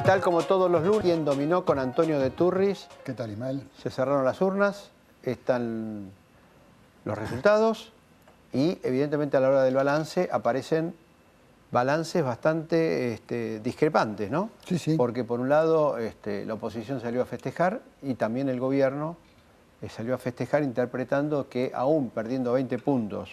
tal? Como todos los lunes, quien dominó con Antonio de Turris. ¿Qué tal, Ismael? Se cerraron las urnas, están los resultados y evidentemente a la hora del balance aparecen balances bastante discrepantes, ¿no? Sí, sí. Porque por un lado la oposición salió a festejar y también el gobierno salió a festejar interpretando que aún perdiendo 20 puntos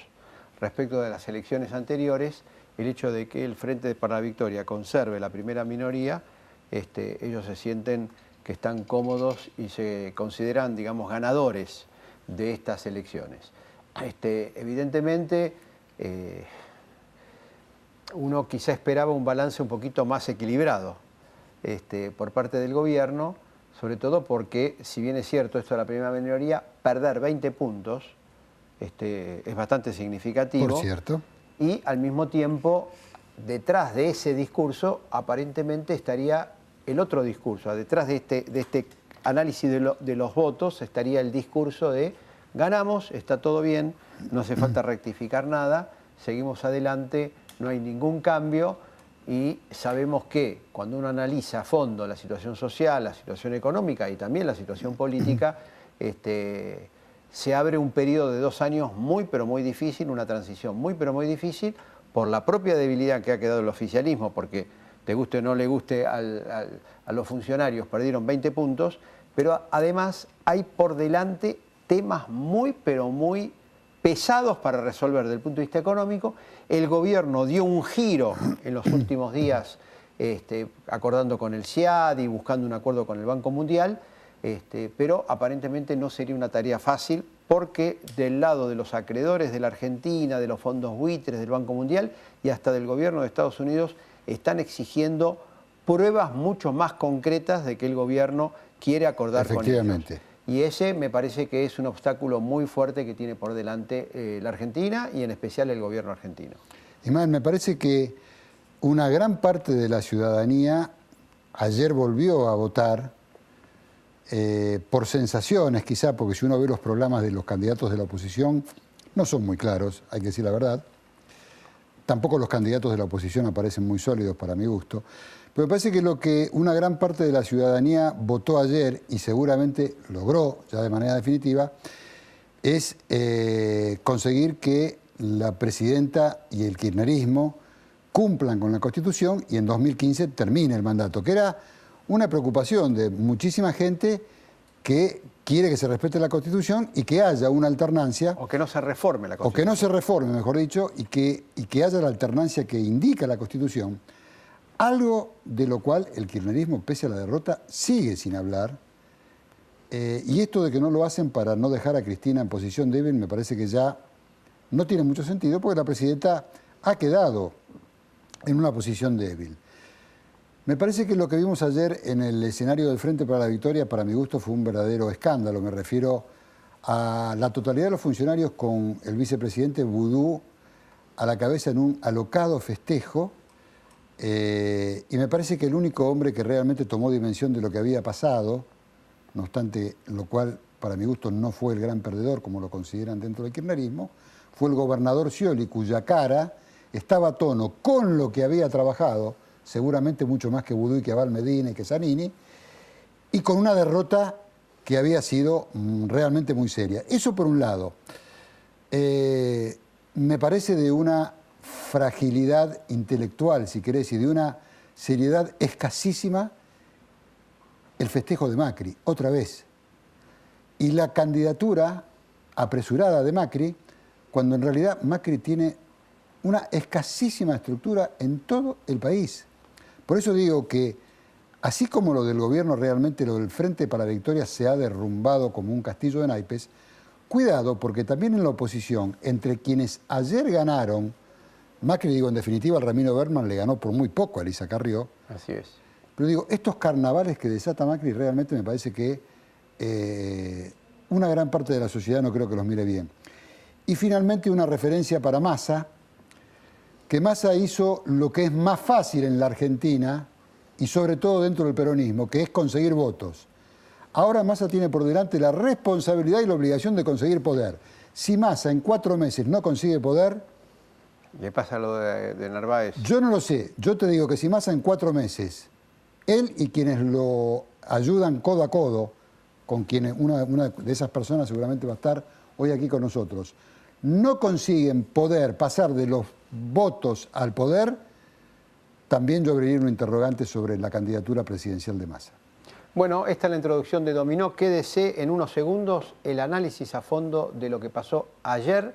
respecto de las elecciones anteriores, el hecho de que el Frente para la Victoria conserve la primera minoría, ellos se sienten que están cómodos y se consideran, digamos, ganadores de estas elecciones. Evidentemente, uno quizá esperaba un balance un poquito más equilibrado por parte del gobierno, sobre todo porque, si bien es cierto esto de la primera minoría, perder 20 puntos es bastante significativo. Por cierto. Y al mismo tiempo, detrás de ese discurso, aparentemente estaría el otro discurso. Detrás de este análisis de los votos estaría el discurso de ganamos, está todo bien, no hace falta rectificar nada, seguimos adelante, no hay ningún cambio y sabemos que cuando uno analiza a fondo la situación social, la situación económica y también la situación política, se abre un periodo de 2 años muy pero muy difícil, una transición muy pero muy difícil por la propia debilidad que ha quedado el oficialismo, porque te guste o no le guste a los funcionarios, perdieron 20 puntos, pero además hay por delante temas muy pero muy pesados para resolver desde el punto de vista económico. El gobierno dio un giro en los últimos días acordando con el SIAD y buscando un acuerdo con el Banco Mundial, pero aparentemente no sería una tarea fácil porque del lado de los acreedores de la Argentina, de los fondos buitres del Banco Mundial y hasta del gobierno de Estados Unidos están exigiendo pruebas mucho más concretas de que el gobierno quiere acordar con ellos. Y ese me parece que es un obstáculo muy fuerte que tiene por delante la Argentina y en especial el gobierno argentino. Ismael, me parece que una gran parte de la ciudadanía ayer volvió a votar por sensaciones quizá, porque si uno ve los programas de los candidatos de la oposición, no son muy claros, hay que decir la verdad. Tampoco los candidatos de la oposición aparecen muy sólidos para mi gusto. Pero me parece que lo que una gran parte de la ciudadanía votó ayer y seguramente logró ya de manera definitiva es conseguir que la presidenta y el kirchnerismo cumplan con la Constitución y en 2015 termine el mandato, que era una preocupación de muchísima gente que quiere que se respete la Constitución y que haya una alternancia. O que no se reforme la Constitución. O que no se reforme, mejor dicho, y que haya la alternancia que indica la Constitución. Algo de lo cual el kirchnerismo, pese a la derrota, sigue sin hablar. Y esto de que no lo hacen para no dejar a Cristina en posición débil me parece que ya no tiene mucho sentido porque la presidenta ha quedado en una posición débil. Me parece que lo que vimos ayer en el escenario del Frente para la Victoria, para mi gusto, fue un verdadero escándalo. Me refiero a la totalidad de los funcionarios con el vicepresidente Vudú a la cabeza en un alocado festejo. Y me parece que el único hombre que realmente tomó dimensión de lo que había pasado, no obstante lo cual para mi gusto no fue el gran perdedor como lo consideran dentro del kirchnerismo, fue el gobernador Scioli, cuya cara estaba a tono con lo que había trabajado, seguramente mucho más que Vudú y que Abal Medina y que Zanini, y con una derrota que había sido realmente muy seria. Eso por un lado. Me parece de una fragilidad intelectual, si querés, y de una seriedad escasísima el festejo de Macri, otra vez. Y la candidatura apresurada de Macri, cuando en realidad Macri tiene una escasísima estructura en todo el país. Por eso digo que, así como lo del gobierno realmente, lo del Frente para la Victoria se ha derrumbado como un castillo de naipes, cuidado, porque también en la oposición, entre quienes ayer ganaron, Macri, digo, en definitiva, Ramiro Berman le ganó por muy poco a Elisa Carrió. Así es. Pero digo, estos carnavales que desata Macri realmente me parece que una gran parte de la sociedad no creo que los mire bien. Y finalmente una referencia para Massa, que Massa hizo lo que es más fácil en la Argentina y sobre todo dentro del peronismo, que es conseguir votos. Ahora Massa tiene por delante la responsabilidad y la obligación de conseguir poder. Si Massa en 4 meses no consigue poder... ¿Le pasa lo de Narváez? Yo no lo sé. Yo te digo que si Massa en 4 meses él y quienes lo ayudan codo a codo, con quienes una de esas personas seguramente va a estar hoy aquí con nosotros, no consiguen pasar de los votos al poder, también yo abriría un interrogante sobre la candidatura presidencial de Massa. Bueno, esta es la introducción de Dominó. Quédese en unos segundos el análisis a fondo de lo que pasó ayer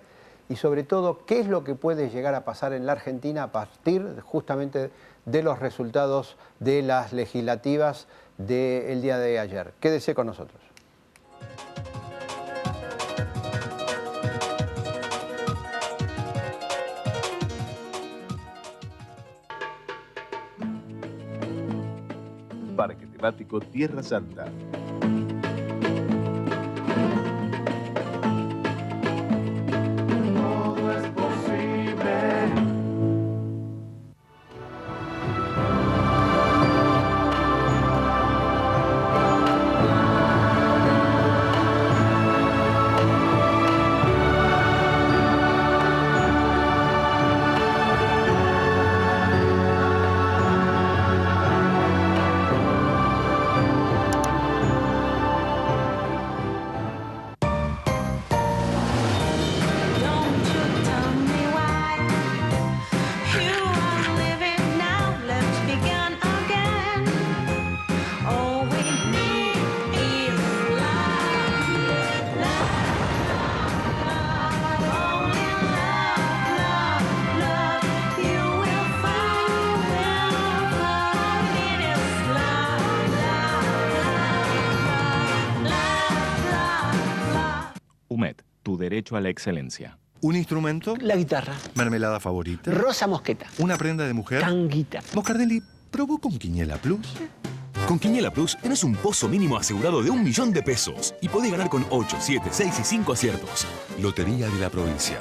y sobre todo qué es lo que puede llegar a pasar en la Argentina a partir justamente de los resultados de las legislativas del día de ayer. Quédese con nosotros. Parque Temático Tierra Santa. Todo es posible. UMED, tu derecho a la excelencia. ¿Un instrumento? La guitarra. ¿Mermelada favorita? Rosa mosqueta. ¿Una prenda de mujer? Tanguita. Moscardelli, ¿probó con Quiniela Plus? Con Quiniela Plus tenés un pozo mínimo asegurado de 1 millón de pesos y podés ganar con 8, 7, 6 y 5 aciertos. Lotería de la Provincia.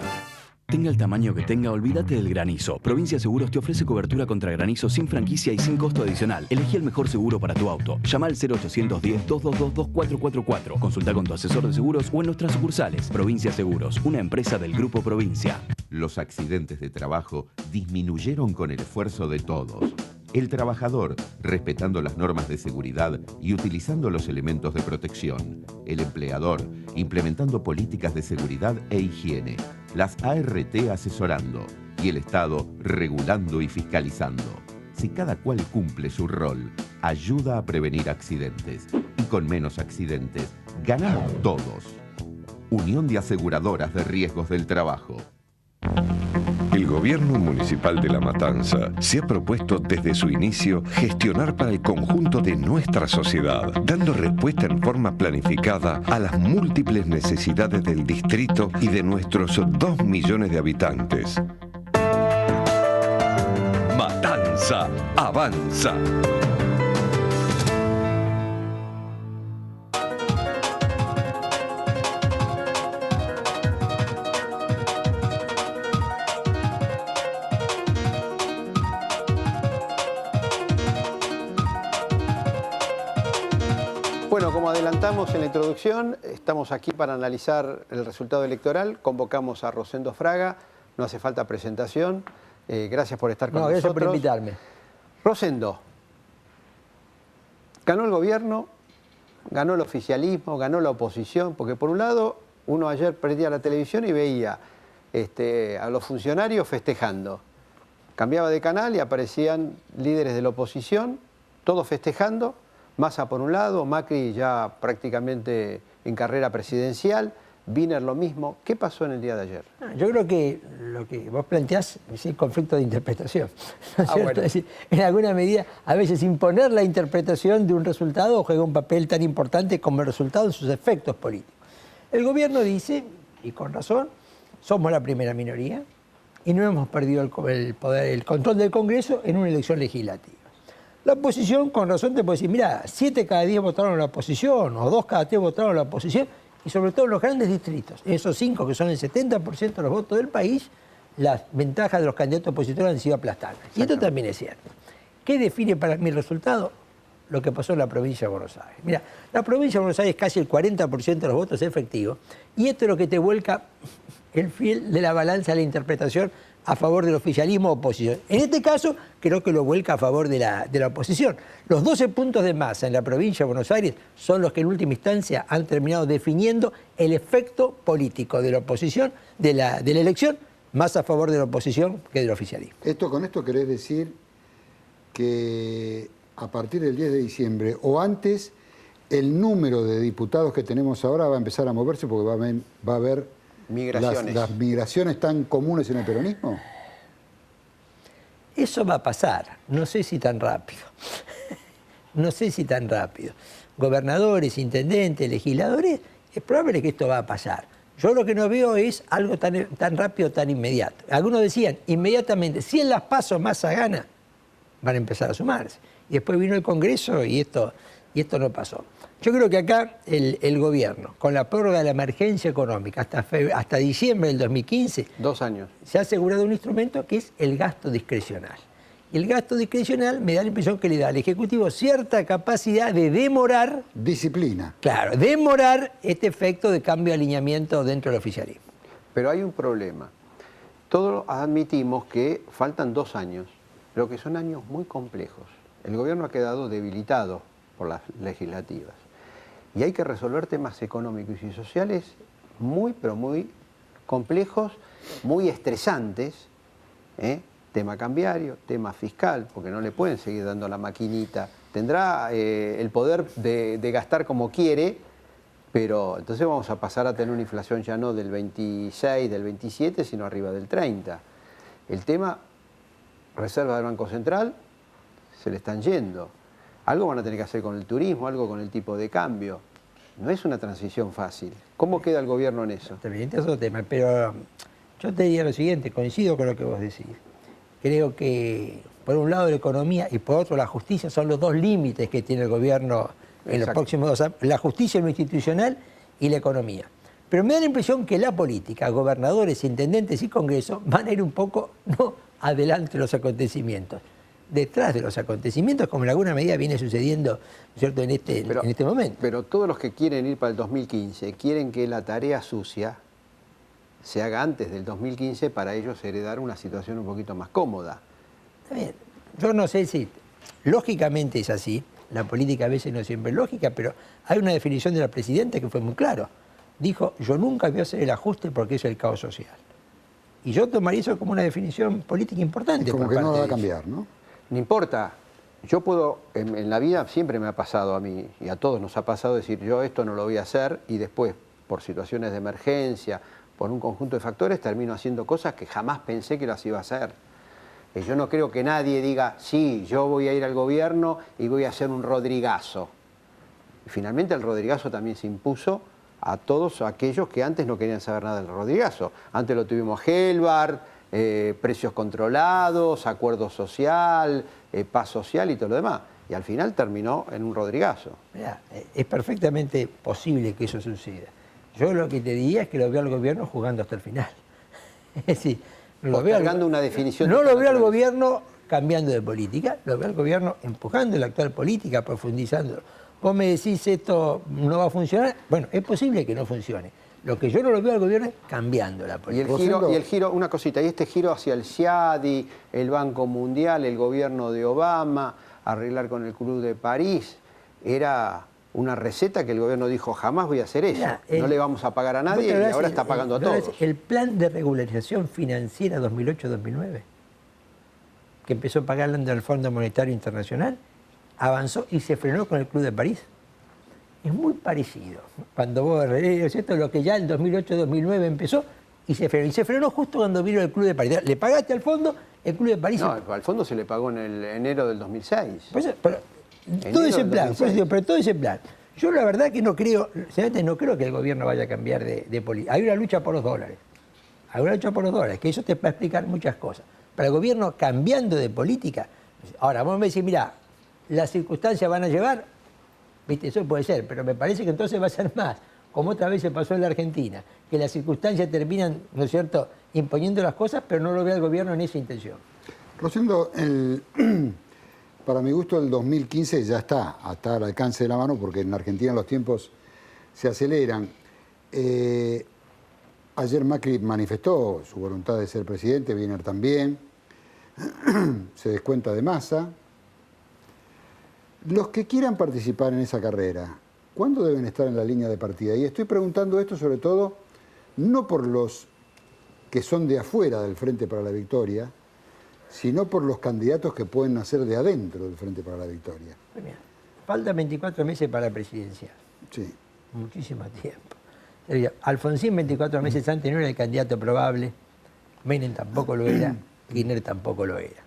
Tenga el tamaño que tenga, olvídate del granizo. Provincia Seguros te ofrece cobertura contra granizo sin franquicia y sin costo adicional. Elegí el mejor seguro para tu auto. Llama al 0810-222-2444. Consulta con tu asesor de seguros o en nuestras sucursales. Provincia Seguros, una empresa del Grupo Provincia. Los accidentes de trabajo disminuyeron con el esfuerzo de todos. El trabajador, respetando las normas de seguridad y utilizando los elementos de protección. El empleador, implementando políticas de seguridad e higiene. Las ART asesorando y el Estado regulando y fiscalizando. Si cada cual cumple su rol, ayuda a prevenir accidentes. Y con menos accidentes, ganamos todos. Unión de Aseguradoras de Riesgos del Trabajo. El gobierno municipal de La Matanza se ha propuesto desde su inicio gestionar para el conjunto de nuestra sociedad, dando respuesta en forma planificada a las múltiples necesidades del distrito y de nuestros 2 millones de habitantes. Matanza avanza. Bueno, como adelantamos en la introducción, estamos aquí para analizar el resultado electoral. Convocamos a Rosendo Fraga, no hace falta presentación. Gracias por estar con nosotros. Gracias por invitarme. Rosendo, ganó el gobierno, ganó el oficialismo, ganó la oposición, porque por un lado uno ayer prendía la televisión y veía a los funcionarios festejando. Cambiaba de canal y aparecían líderes de la oposición, todos festejando. Massa por un lado, Macri ya prácticamente en carrera presidencial, Wiener lo mismo. ¿Qué pasó en el día de ayer? Yo creo que lo que vos planteás es el conflicto de interpretación, ¿no es cierto? Bueno. Es decir, en alguna medida, a veces imponer la interpretación de un resultado juega un papel tan importante como el resultado en sus efectos políticos. El gobierno dice, y con razón, somos la primera minoría y no hemos perdido el poder, el control del Congreso en una elección legislativa. La oposición, con razón, te puede decir, mira, 7 cada 10 votaron a la oposición, o 2 cada 10 votaron a la oposición, y sobre todo en los grandes distritos, esos 5 que son el 70% de los votos del país, las ventajas de los candidatos opositores han sido aplastantes. Y esto también es cierto. ¿Qué define para mí el resultado? Lo que pasó en la provincia de Buenos Aires. Mira, la provincia de Buenos Aires casi el 40% de los votos es efectivo, y esto es lo que te vuelca el fiel de la balanza a la interpretación a favor del oficialismo o oposición. En este caso, creo que lo vuelca a favor de la oposición. Los 12 puntos de Massa en la provincia de Buenos Aires son los que en última instancia han terminado definiendo el efecto político de la oposición, de la elección, más a favor de la oposición que del oficialismo. Con esto querés decir que a partir del 10 de diciembre o antes, el número de diputados que tenemos ahora va a empezar a moverse porque va a haber migraciones. Las migraciones tan comunes en el peronismo. Eso va a pasar, no sé si tan rápido. No sé si tan rápido. Gobernadores, intendentes, legisladores, es probable que esto va a pasar. Yo lo que no veo es algo tan rápido, tan inmediato. Algunos decían, inmediatamente, si en las PASO Massa gana, van a empezar a sumarse. Y después vino el Congreso y esto no pasó. Yo creo que acá el gobierno, con la prórroga de la emergencia económica hasta diciembre del 2015, 2 años, se ha asegurado un instrumento que es el gasto discrecional. Y el gasto discrecional me da la impresión que le da al Ejecutivo cierta capacidad de demorar... Disciplina. Claro, demorar este efecto de cambio de alineamiento dentro del oficialismo. Pero hay un problema. Todos admitimos que faltan 2 años, pero que son años muy complejos. El gobierno ha quedado debilitado por las legislativas. Y hay que resolver temas económicos y sociales muy, pero muy complejos, muy estresantes, tema cambiario, tema fiscal, porque no le pueden seguir dando la maquinita. Tendrá el poder de gastar como quiere, pero entonces vamos a pasar a tener una inflación ya no del 26, del 27, sino arriba del 30. El tema reserva del Banco Central se le están yendo. Algo van a tener que hacer con el turismo, algo con el tipo de cambio. No es una transición fácil. ¿Cómo queda el gobierno en eso? Este es otro tema, pero yo te diría lo siguiente, coincido con lo que vos decís. Creo que por un lado la economía y por otro la justicia son los 2 límites que tiene el gobierno en los próximos 2 años. La justicia en lo institucional y la economía. Pero me da la impresión que la política, gobernadores, intendentes y Congreso van a ir un poco no adelante de los acontecimientos, detrás de los acontecimientos, como en alguna medida viene sucediendo, ¿cierto?, en este momento. Pero todos los que quieren ir para el 2015 quieren que la tarea sucia se haga antes del 2015 para ellos heredar una situación un poquito más cómoda. Está bien. Yo no sé si lógicamente es así, la política a veces no siempre es lógica, pero hay una definición de la presidenta que fue muy claro. Dijo, yo nunca voy a hacer el ajuste porque es el caos social. Y yo tomaría eso como una definición política importante. Como que no la va a cambiar, ¿no? No importa, yo puedo, en la vida siempre me ha pasado a mí, y a todos nos ha pasado decir, yo esto no lo voy a hacer, y después, por situaciones de emergencia, por un conjunto de factores, termino haciendo cosas que jamás pensé que las iba a hacer. Yo no creo que nadie diga, sí, yo voy a ir al gobierno y voy a hacer un Rodrigazo. Y finalmente el Rodrigazo también se impuso a todos aquellos que antes no querían saber nada del Rodrigazo. Antes lo tuvimos Gelbart, precios controlados, acuerdo social, paz social y todo lo demás. Y al final terminó en un Rodrigazo. Mirá, es perfectamente posible que eso suceda. Yo lo que te diría es que lo veo al gobierno jugando hasta el final. Es decir, lo veo una definición. No lo veo al gobierno cambiando de política, lo veo al gobierno empujando la actual política, profundizando. Vos me decís esto no va a funcionar, bueno, es posible que no funcione. Lo que yo no lo veo al gobierno es cambiando la política. Y el giro, una cosita, y este giro hacia el CIADI, el Banco Mundial, el gobierno de Obama, arreglar con el Club de París, era una receta que el gobierno dijo, jamás voy a hacer eso. Mira, no le vamos a pagar a nadie y ahora está pagando a todos. El plan de regularización financiera 2008-2009, que empezó a pagar el Fondo Monetario Internacional, avanzó y se frenó con el Club de París. Es muy parecido. Cuando vos esto es lo que ya en 2008-2009 empezó y se frenó. Y se frenó justo cuando vino el Club de París. ¿Le pagaste al fondo? El Club de París... No, al fondo se le pagó en el enero del 2006. Pero todo ese plan, pero todo ese plan. Yo la verdad que no creo, sinceramente no creo que el gobierno vaya a cambiar de política. Hay una lucha por los dólares. Hay una lucha por los dólares, que eso te va a explicar muchas cosas. Para el gobierno cambiando de política... Ahora, vos me decís, mira, las circunstancias van a llevar... ¿Viste? Eso puede ser, pero me parece que entonces va a ser más, como otra vez se pasó en la Argentina, que las circunstancias terminan, ¿no es cierto?, imponiendo las cosas, pero no lo ve el gobierno en esa intención. Rosendo, para mi gusto el 2015 ya está al alcance de la mano, porque en Argentina los tiempos se aceleran. ayer Macri manifestó su voluntad de ser presidente, Wiener también, se descuenta de Massa. Los que quieran participar en esa carrera, ¿cuándo deben estar en la línea de partida? Y estoy preguntando esto sobre todo, no por los que son de afuera del Frente para la Victoria, sino por los candidatos que pueden nacer de adentro del Frente para la Victoria. Mira, faltan 24 meses para la presidencia. Sí. Muchísimo tiempo. Alfonsín 24 meses antes no era el candidato probable, Menem tampoco lo era, Kirchner tampoco lo era.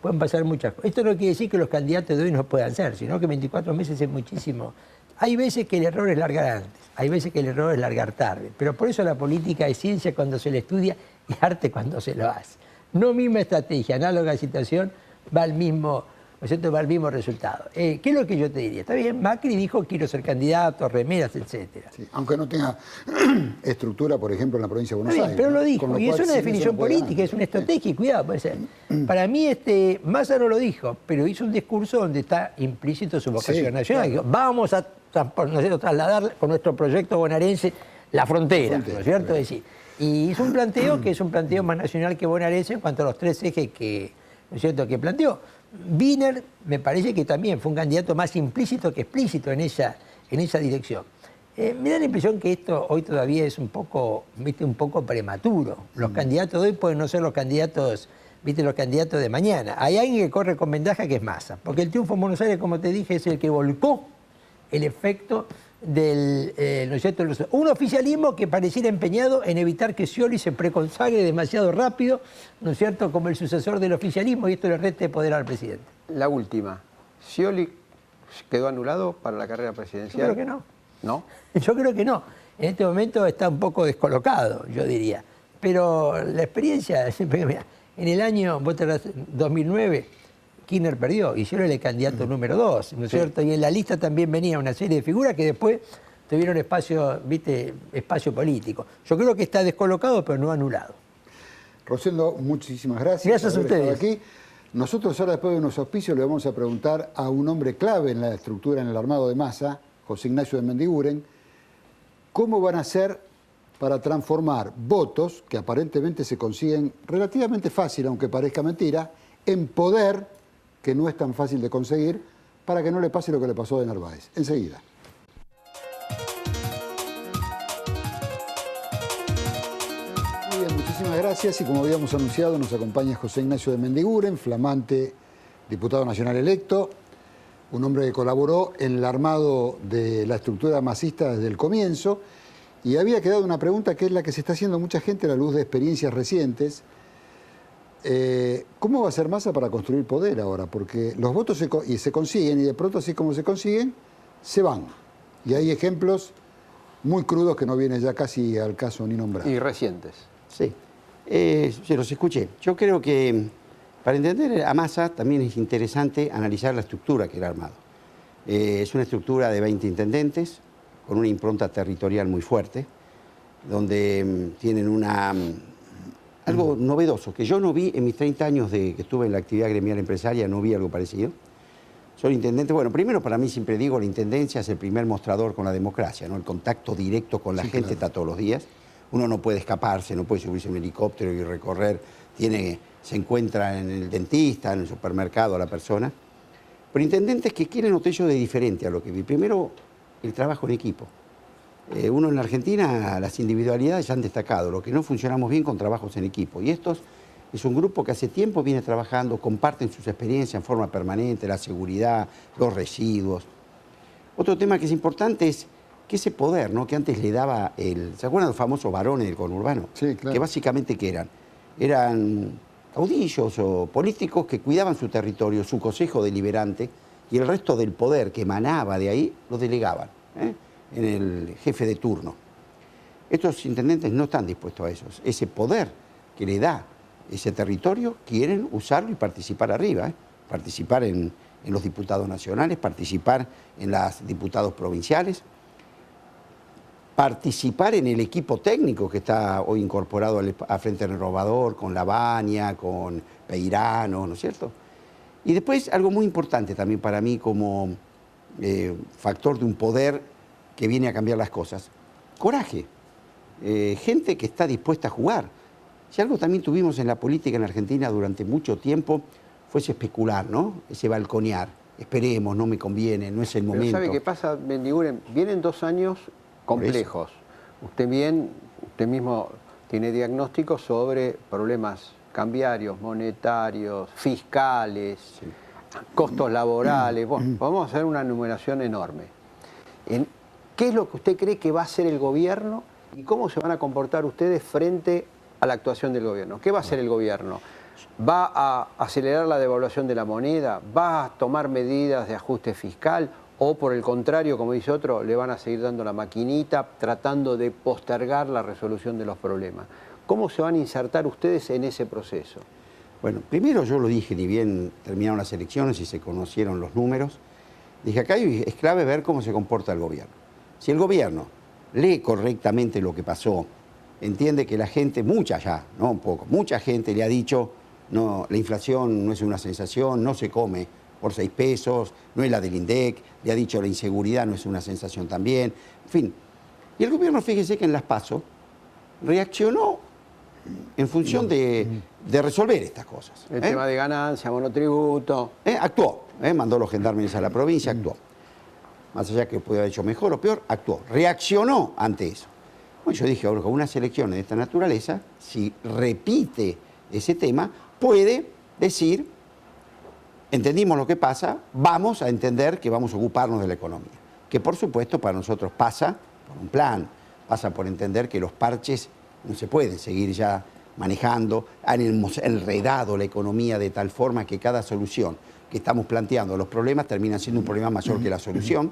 Pueden pasar muchas cosas. Esto no quiere decir que los candidatos de hoy no puedan ser, sino que 24 meses es muchísimo. Hay veces que el error es largar antes, hay veces que el error es largar tarde, pero por eso la política es ciencia cuando se la estudia y arte cuando se lo hace. No misma estrategia, análoga situación, va al mismo, ¿no es cierto?, va al mismo resultado. ¿Qué es lo que yo te diría? Está bien, Macri dijo quiero ser candidato, remeras, etcétera. Sí, aunque no tenga estructura, por ejemplo, en la provincia de Buenos Bien, Aires. pero lo ¿no? dijo, y es una definición política, es una estrategia, y cuidado, puede ser. Para mí, Massa no lo dijo, pero hizo un discurso donde está implícito su vocación nacional. Claro. Dijo, vamos a trasladar con nuestro proyecto bonaerense la frontera, ¿no es cierto? Es decir, y hizo un planteo que es un planteo más nacional que bonaerense en cuanto a los tres ejes que, ¿no es cierto?, que planteó. Wiener me parece que también fue un candidato más implícito que explícito en esa dirección. Me da la impresión que esto hoy todavía es un poco prematuro. Los candidatos de hoy pueden no ser los candidatos de mañana. Hay alguien que corre con ventaja que es Massa, porque el triunfo en Buenos Aires, como te dije, es el que volcó el efecto del, ¿no es cierto?, un oficialismo que pareciera empeñado en evitar que Scioli se preconsagre demasiado rápido, ¿no es cierto?, como el sucesor del oficialismo, y esto le reste poder al presidente. La última, ¿Scioli quedó anulado para la carrera presidencial? Yo creo que no. ¿No? Yo creo que no. En este momento está un poco descolocado, yo diría. Pero la experiencia, siempre, mira, en el año 2009, Kirchner perdió y Scioli era el candidato número 2, ¿no es cierto? Y en la lista también venía una serie de figuras que después tuvieron espacio político. Yo creo que está descolocado, pero no anulado. Rosendo, muchísimas gracias. Gracias a ustedes. Aquí. Nosotros ahora, después de unos auspicios, le vamos a preguntar a un hombre clave en la estructura, en el armado de Massa, José Ignacio de Mendiguren, cómo van a hacer para transformar votos, que aparentemente se consiguen relativamente fácil, aunque parezca mentira, en poder, que no es tan fácil de conseguir, para que no le pase lo que le pasó a Narváez. Enseguida. Muy bien, muchísimas gracias. Y como habíamos anunciado, nos acompaña José Ignacio de Mendiguren, flamante diputado nacional electo, un hombre que colaboró en el armado de la estructura masista desde el comienzo. Y había quedado una pregunta que es la que se está haciendo mucha gente a la luz de experiencias recientes. ¿Cómo va a ser Massa para construir poder ahora? Porque los votos se consiguen y de pronto, así como se consiguen, se van. Y hay ejemplos muy crudos que no vienen ya casi al caso ni nombrar. Y recientes. Sí, se los escuché. Yo creo que para entender a Massa también es interesante analizar la estructura que él ha armado. Es una estructura de 20 intendentes, con una impronta territorial muy fuerte, donde tienen algo novedoso, que yo no vi en mis 30 años que estuve en la actividad gremial empresaria, no vi algo parecido. Son intendentes, bueno, primero para mí siempre digo, la intendencia es el primer mostrador con la democracia, ¿no? El contacto directo con la gente está todos los días. Uno no puede escaparse, no puede subirse a un helicóptero y recorrer, se encuentra en el dentista, en el supermercado a la persona. Pero intendentes que quieren aquello de diferente a lo que vi. Primero, el trabajo en equipo. Uno en la Argentina, las individualidades han destacado, lo que no funcionamos bien con trabajos en equipo. Y estos es un grupo que hace tiempo viene trabajando, comparten sus experiencias en forma permanente, la seguridad, los residuos. Otro tema que es importante es que ese poder, ¿no?, que antes le daba ¿se acuerdan de los famosos varones del conurbano? Sí, claro. Que básicamente, ¿qué eran? Eran caudillos o políticos que cuidaban su territorio, su consejo deliberante, y el resto del poder que emanaba de ahí lo delegaban en el jefe de turno. Estos intendentes no están dispuestos a eso. Ese poder que le da ese territorio, quieren usarlo y participar arriba, participar en los diputados nacionales, participar en los diputados provinciales, participar en el equipo técnico que está hoy incorporado a Frente Renovador, con Lavagna, con Peirano, ¿no es cierto? Y después algo muy importante también para mí como factor de un poder que viene a cambiar las cosas, coraje. gente que está dispuesta a jugar. Si algo también tuvimos en la política en Argentina durante mucho tiempo, fue ese especular, ¿no? Ese balconear. Esperemos, no me conviene, no es el momento. Pero ¿sabe qué pasa, Mendiguren? Vienen 2 años complejos. Usted mismo tiene diagnósticos sobre problemas cambiarios, monetarios, fiscales, costos laborales. Bueno, vamos a hacer una enumeración enorme. ¿Qué es lo que usted cree que va a hacer el gobierno y cómo se van a comportar ustedes frente a la actuación del gobierno? ¿Qué va a hacer el gobierno? ¿Va a acelerar la devaluación de la moneda? ¿Va a tomar medidas de ajuste fiscal? ¿O por el contrario, como dice otro, le van a seguir dando la maquinita tratando de postergar la resolución de los problemas? ¿Cómo se van a insertar ustedes en ese proceso? Bueno, primero yo lo dije, ni bien terminaron las elecciones y se conocieron los números, dije acá es clave ver cómo se comporta el gobierno. Si el gobierno lee correctamente lo que pasó, entiende que la gente, mucha ya, no un poco, mucha gente le ha dicho, no, la inflación no es una sensación, no se come por 6 pesos, no es la del INDEC, le ha dicho la inseguridad no es una sensación también, en fin. Y el gobierno, fíjese que en las PASO reaccionó en función de resolver estas cosas. El tema de ganancia, monotributo. Actuó, mandó los gendarmes a la provincia, actuó. Más allá que puede haber hecho mejor o peor, actuó, reaccionó ante eso. Bueno, yo dije, ahora con unas elecciones de esta naturaleza, si repite ese tema, puede decir, entendimos lo que pasa, vamos a entender que vamos a ocuparnos de la economía. Que por supuesto para nosotros pasa por un plan, pasa por entender que los parches no se pueden seguir ya manejando, han enredado la economía de tal forma que cada solución que estamos planteando los problemas termina siendo un problema mayor que la solución.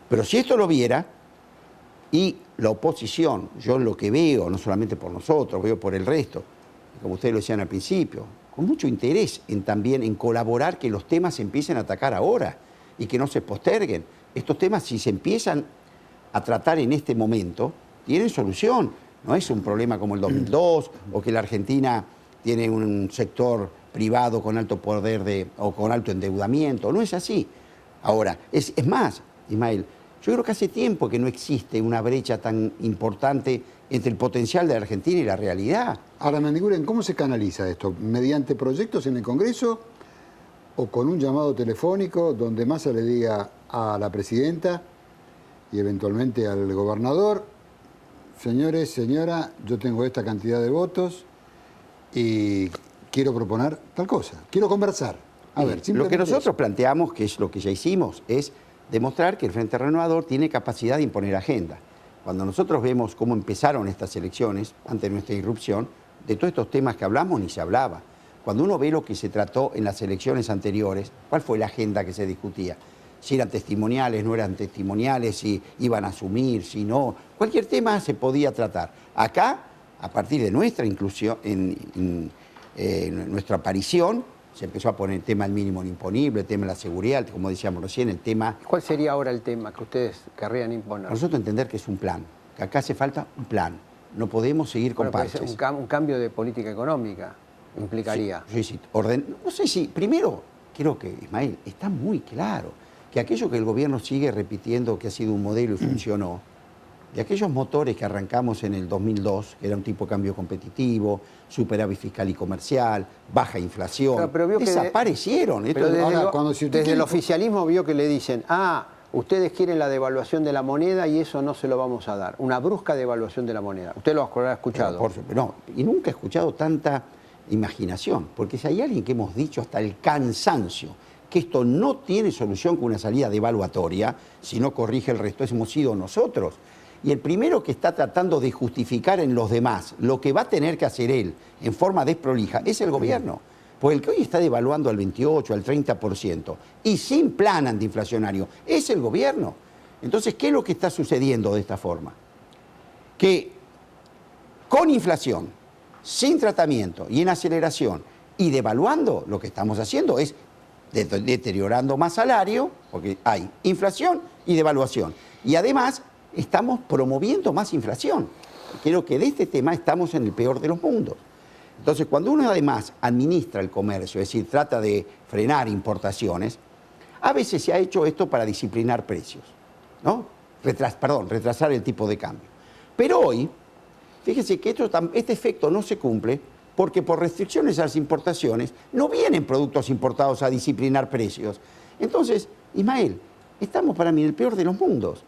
Pero si esto lo viera, y la oposición, yo lo que veo, no solamente por nosotros, veo por el resto, como ustedes lo decían al principio, con mucho interés también en colaborar que los temas se empiecen a atacar ahora y que no se posterguen. Estos temas, si se empiezan a tratar en este momento, tienen solución. No es un problema como el 2002 o que la Argentina tiene un sector privado con alto poder o con alto endeudamiento. No es así. Ahora, es más, Ismael, yo creo que hace tiempo que no existe una brecha tan importante entre el potencial de la Argentina y la realidad. Ahora, Mendiguren, ¿cómo se canaliza esto? ¿Mediante proyectos en el Congreso o con un llamado telefónico donde Massa le diga a la presidenta y eventualmente al gobernador, señores, señora, yo tengo esta cantidad de votos y quiero proponer tal cosa, quiero conversar? A ver, lo que nosotros planteamos, que es lo que ya hicimos, es demostrar que el Frente Renovador tiene capacidad de imponer agenda. Cuando nosotros vemos cómo empezaron estas elecciones, ante nuestra irrupción, de todos estos temas que hablamos ni se hablaba. Cuando uno ve lo que se trató en las elecciones anteriores, ¿cuál fue la agenda que se discutía? Si eran testimoniales, no eran testimoniales, si iban a asumir, si no. Cualquier tema se podía tratar. Acá, a partir de nuestra inclusión, nuestra aparición, se empezó a poner el tema del mínimo imponible, el tema de la seguridad, como decíamos recién, el tema... ¿Cuál sería ahora el tema que ustedes querrían imponer? Nosotros entender que es un plan, que acá hace falta un plan. No podemos seguir con parches. Un cambio de política económica implicaría. Sí, no sé si, primero, creo que, Ismael, está muy claro que aquello que el gobierno sigue repitiendo que ha sido un modelo y funcionó, de aquellos motores que arrancamos en el 2002, que era un tipo de cambio competitivo, superávit fiscal y comercial, baja inflación, pero desaparecieron. Desde el oficialismo vio que le dicen, ustedes quieren la devaluación de la moneda y eso no se lo vamos a dar. Una brusca devaluación de la moneda. ¿Usted lo habrá escuchado? No, y nunca he escuchado tanta imaginación, porque si hay alguien que hemos dicho hasta el cansancio que esto no tiene solución con una salida devaluatoria, si no corrige el resto, hemos sido nosotros. Y el primero que está tratando de justificar en los demás lo que va a tener que hacer él en forma desprolija es el gobierno. Porque el que hoy está devaluando al 28, al 30% y sin plan antiinflacionario es el gobierno. Entonces, ¿qué es lo que está sucediendo de esta forma? Que con inflación, sin tratamiento y en aceleración y devaluando, lo que estamos haciendo es deteriorando más salario, porque hay inflación y devaluación. Y además estamos promoviendo más inflación. Creo que de este tema estamos en el peor de los mundos. Entonces, cuando uno además administra el comercio, es decir, trata de frenar importaciones, a veces se ha hecho esto para disciplinar precios, ¿no? Retrasar el tipo de cambio. Pero hoy, fíjese que este efecto no se cumple porque por restricciones a las importaciones no vienen productos importados a disciplinar precios. Entonces, Ismael, estamos para mí en el peor de los mundos,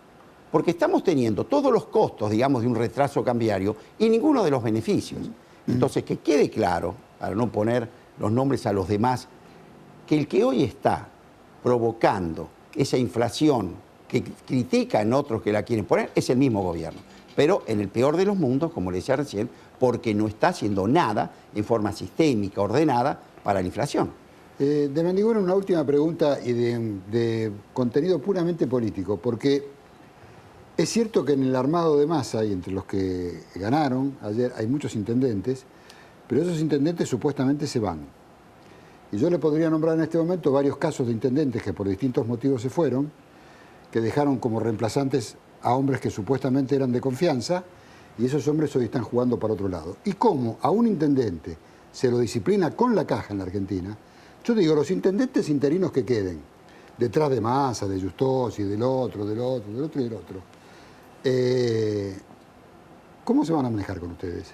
porque estamos teniendo todos los costos, digamos, de un retraso cambiario y ninguno de los beneficios. Entonces, que quede claro, para no poner los nombres a los demás, que el que hoy está provocando esa inflación que critica en otros que la quieren poner es el mismo gobierno. Pero en el peor de los mundos, como le decía recién, porque no está haciendo nada en forma sistémica, ordenada, para la inflación. De Mendiguren, una última pregunta y de contenido puramente político, porque es cierto que en el armado de masa y entre los que ganaron ayer hay muchos intendentes, pero esos intendentes supuestamente se van. Y yo le podría nombrar en este momento varios casos de intendentes que por distintos motivos se fueron, que dejaron como reemplazantes a hombres que supuestamente eran de confianza, y esos hombres hoy están jugando para otro lado. Y cómo a un intendente se lo disciplina con la caja en la Argentina, yo digo, los intendentes interinos que queden, detrás de Massa, de Justosi, del otro, y del otro, ¿cómo se van a manejar con ustedes?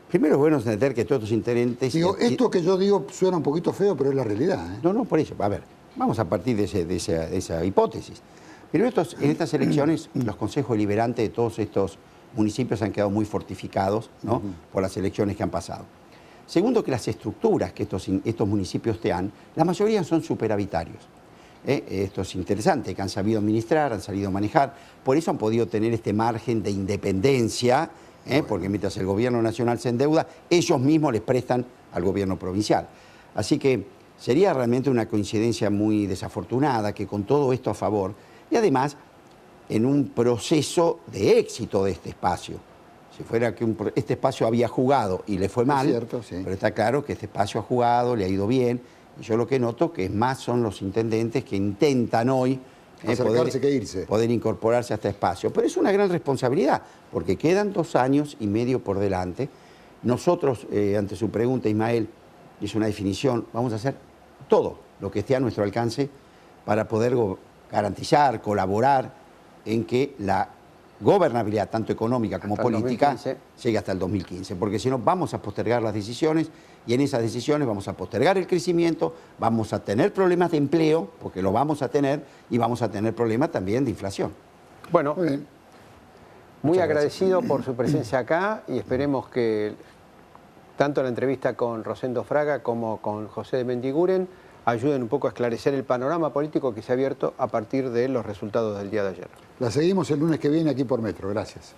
Primero es bueno entender que todos los intendentes... Digo, esto que yo digo suena un poquito feo, pero es la realidad, ¿eh? No, por eso. A ver, vamos a partir de esa hipótesis. Pero en estas elecciones, los consejos deliberantes de todos estos municipios han quedado muy fortificados, ¿no? Por las elecciones que han pasado. Segundo, que las estructuras que estos municipios te dan, la mayoría son superavitarios. Esto es interesante, que han sabido administrar, han sabido manejar, por eso han podido tener este margen de independencia, porque mientras el gobierno nacional se endeuda, ellos mismos les prestan al gobierno provincial. Así que sería realmente una coincidencia muy desafortunada que con todo esto a favor, y además en un proceso de éxito de este espacio. Si fuera que este espacio había jugado y le fue mal, cierto, sí. Pero está claro que este espacio ha jugado, le ha ido bien, y yo lo que noto que más son los intendentes que intentan hoy poder incorporarse a este espacio. Pero es una gran responsabilidad, porque quedan 2 años y medio por delante. Nosotros, ante su pregunta, Ismael, es una definición, vamos a hacer todo lo que esté a nuestro alcance para poder garantizar, colaborar en que la gobernabilidad, tanto económica como política, llegue hasta el 2015, porque si no vamos a postergar las decisiones y en esas decisiones vamos a postergar el crecimiento, vamos a tener problemas de empleo, porque lo vamos a tener, y vamos a tener problemas también de inflación. Bueno, muy agradecido por su presencia acá y esperemos que tanto la entrevista con Rosendo Fraga como con José de Mendiguren ayuden un poco a esclarecer el panorama político que se ha abierto a partir de los resultados del día de ayer. La seguimos el lunes que viene aquí por Metro. Gracias.